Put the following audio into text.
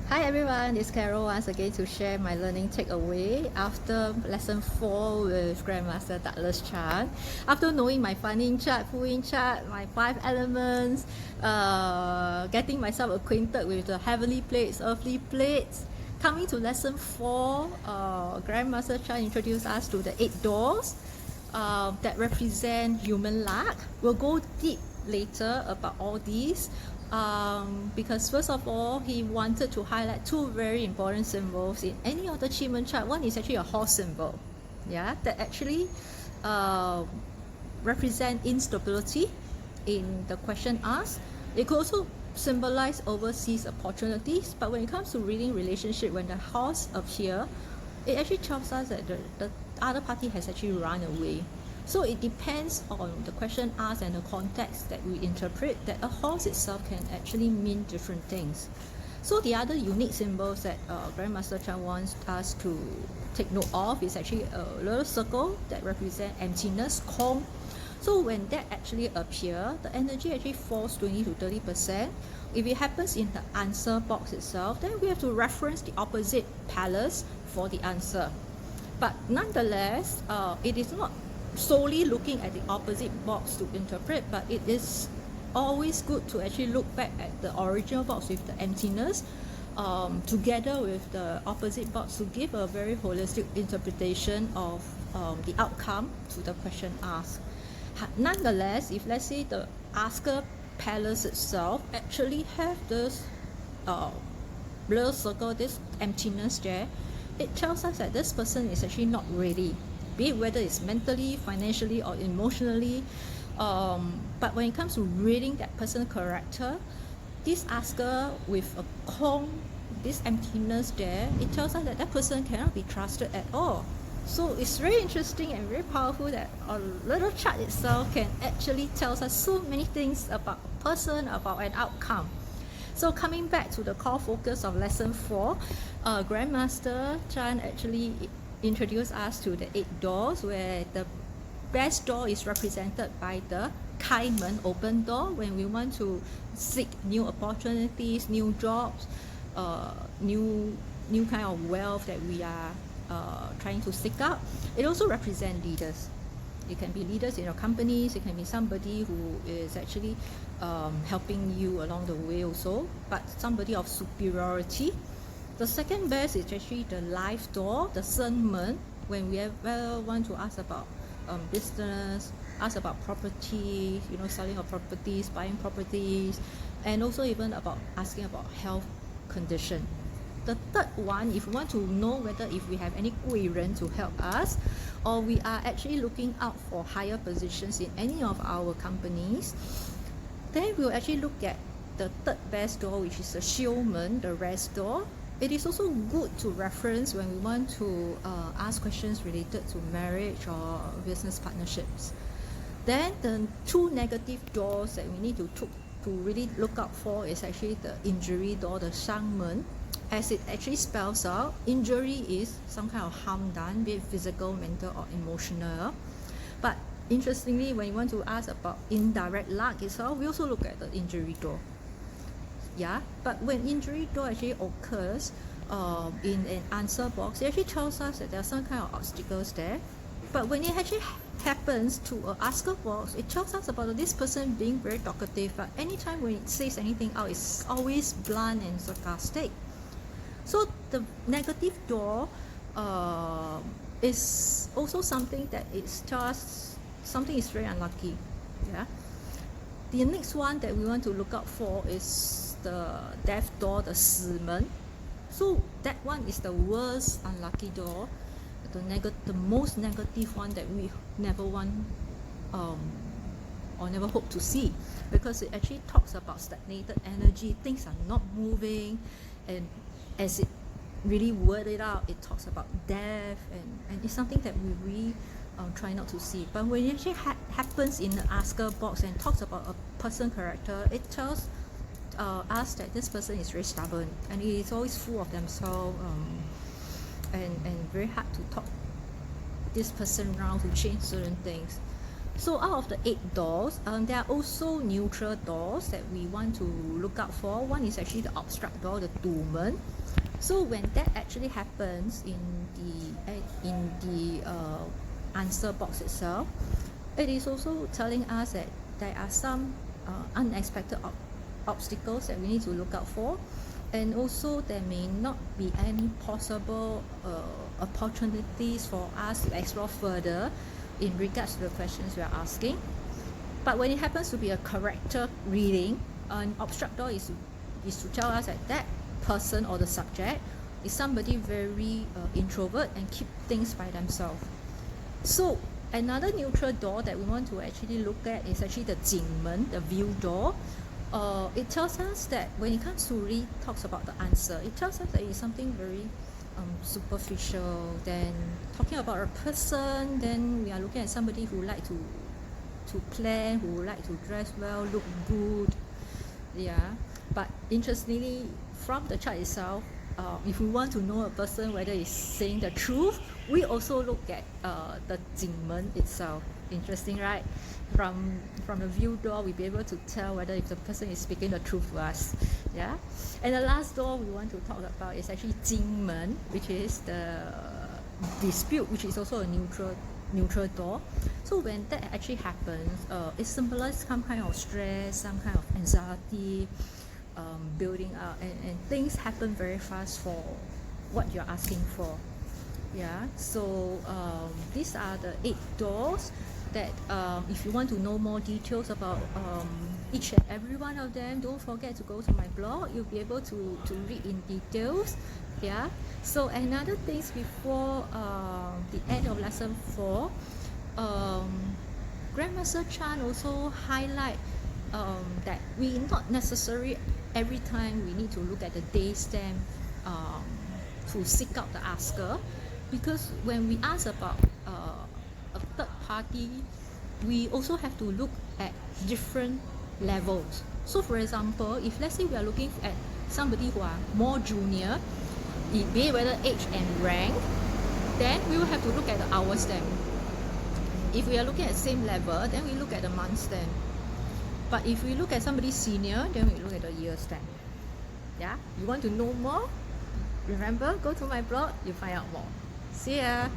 Hi everyone, it's Carol once again to share my learning takeaway after lesson 4 with Grandmaster Douglas Chan. After knowing my funding chart, pulling chart, my 5 elements, getting myself acquainted with the heavenly plates, earthly plates, coming to lesson 4, Grandmaster Chan introduced us to the 8 doors that represent human luck. We'll go deep later about all these. Because first of all, he wanted to highlight 2 very important symbols in any of the QiMen chart. One is actually a horse symbol, yeah, that actually represent instability in the question asked. It could also symbolize overseas opportunities, but when it comes to reading relationship, when the horse appear, it actually tells us that the other party has actually run away. So it depends on the question asked and the context that we interpret, that a horse itself can actually mean different things. So the other unique symbols that Grandmaster Chan wants us to take note of is actually a little circle that represents emptiness, calm. So when that actually appears, the energy actually falls 20 to 30%. If it happens in the answer box itself, then we have to reference the opposite palace for the answer. But nonetheless, it is not solely looking at the opposite box to interpret, but it is always good to actually look back at the original box with the emptiness together with the opposite box to give a very holistic interpretation of the outcome to the question asked. Nonetheless, if let's say the asker palace itself actually have this blur circle, this emptiness there, it tells us that this person is actually not ready, be it whether it's mentally, financially, or emotionally. But when it comes to reading that person's character, this asker with a calm, this emptiness there, it tells us that that person cannot be trusted at all. So it's very interesting and very powerful that a little chart itself can actually tell us so many things about a person, about an outcome. So coming back to the core focus of lesson 4, Grandmaster Chan actually introduced us to the 8 doors, where the best door is represented by the QiMen open door, when we want to seek new opportunities, new jobs, new kind of wealth that we are trying to seek out. It also represents leaders. It can be leaders in your companies, it can be somebody who is actually helping you along the way also, but somebody of superiority. The second best is actually the life door, the Senmen, when we ever want to ask about business, ask about property, selling of properties, buying properties, and also even about asking about health condition. The third one, if we want to know whether if we have any QiMen to help us, or we are actually looking out for higher positions in any of our companies, then we'll actually look at the third best door, which is the Xiumen, the rest door. It is also good to reference when we want to ask questions related to marriage or business partnerships. Then the 2 negative doors that we need to really look out for is actually the injury door, the Shangmen. As it actually spells out, injury is some kind of harm done, be it physical, mental, or emotional. But interestingly, when you want to ask about indirect luck itself, we also look at the injury door. Yeah, but when injury door actually occurs in an answer box, it actually tells us that there are some kind of obstacles there. But when it actually happens to an asker box, it tells us about this person being very talkative, but anytime when it says anything out, it's always blunt and sarcastic. So the negative door is also something that it tells us something is very unlucky. Yeah. The next one that we want to look out for is the death door, the Simen. So that one is the worst unlucky door, the most negative one that we never want or never hope to see, because it actually talks about stagnated energy, things are not moving, and as it really word it out, it talks about death, and it's something that we really try not to see. But when it actually happens in the asker box and talks about a person character, it tells us that this person is very stubborn and he is always full of themselves, and very hard to talk this person around to change certain things. So out of the 8 doors, there are also neutral doors that we want to look out for. One is actually the obstruct door, the QiMen. So when that actually happens in the answer box itself, it is also telling us that there are some unexpected obstacles that we need to look out for, and also there may not be any possible opportunities for us to explore further in regards to the questions we are asking. But when it happens to be a character reading, an obstruct door is to tell us that that person or the subject is somebody very introvert and keep things by themselves. So another neutral door that we want to actually look at is actually the QiMen, the view door. It tells us that when it comes to really talks about the answer, it tells us that it's something very superficial. Then talking about a person, then we are looking at somebody who like to plan, who like to dress well, look good. Yeah, but interestingly, from the chart itself, if we want to know a person whether he's saying the truth, we also look at the QiMen itself. Interesting, right? From the view door, we'll be able to tell whether if the person is speaking the truth to us. Yeah, and the last door we want to talk about is actually QiMen, which is the dispute, which is also a neutral door. So when that actually happens, it symbolizes some kind of stress, some kind of anxiety, building up, and things happen very fast for what you're asking for. Yeah, so these are the 8 doors that if you want to know more details about each and every one of them, don't forget to go to my blog. You'll be able to read in details. Yeah, so another things before the end of lesson 4, Grandmaster Chan also highlight that we not necessarily every time we need to look at the day stamp to seek out the asker, because when we ask about a third party, we also have to look at different levels. So for example, if let's say we are looking at somebody who are more junior, be it whether age and rank, then we will have to look at the hour stamp. If we are looking at the same level, then we look at the month stamp. But if we look at somebody senior, then we look at the year stamp. Yeah, you want to know more? Remember, go to my blog, you find out more. See ya!